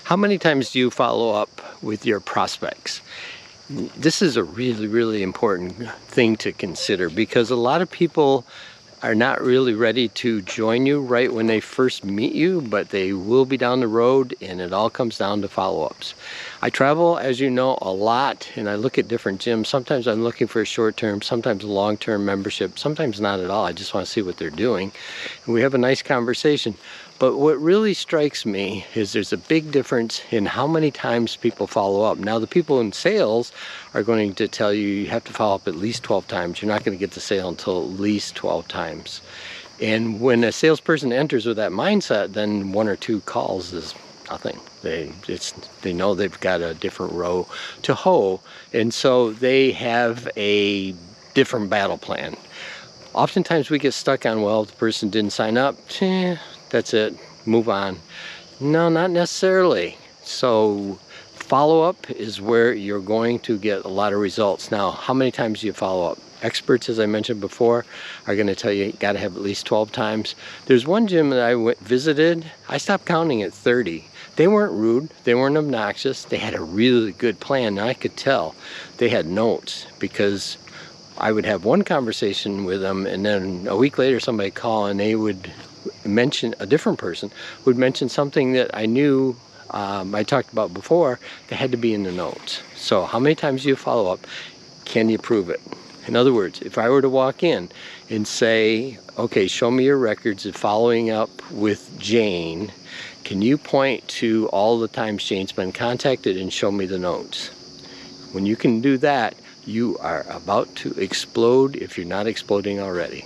How many times do you follow up with your prospects? This is a really, really important thing to consider because a lot of people are not really ready to join you right when they first meet you, but they will be down the road, and it all comes down to follow-ups. I travel, as you know, a lot, and I look at different gyms. Sometimes I'm looking for a short-term, sometimes a long-term membership, sometimes not at all. I just want to see what they're doing. And we have a nice conversation. But what really strikes me is there's a big difference in how many times people follow up. Now, the people in sales are going to tell you you have to follow up at least 12 times. You're not going to get the sale until at least 12 times. And when a salesperson enters with that mindset, then one or two calls is nothing. They know they've got a different row to hoe, and so they have a different battle plan. Oftentimes we get stuck on, well, the person didn't sign up, that's it, move on. No, not necessarily. So follow-up is where you're going to get a lot of results. Now, how many times do you follow up? Experts, as I mentioned before, are going to tell you got to have at least 12 times. There's one gym that I visited, I stopped counting at 30. They weren't rude, they weren't obnoxious, they had a really good plan, and I could tell they had notes, because I would have one conversation with them, and then a week later somebody would call and they would mention, a different person would mention something that I knew I talked about before that had to be in the notes. So how many times do you follow up? Can you prove it? In other words, if I were to walk in and say, okay, show me your records of following up with Jane, can you point to all the times Jane's been contacted and show me the notes? When you can do that, you are about to explode if you're not exploding already.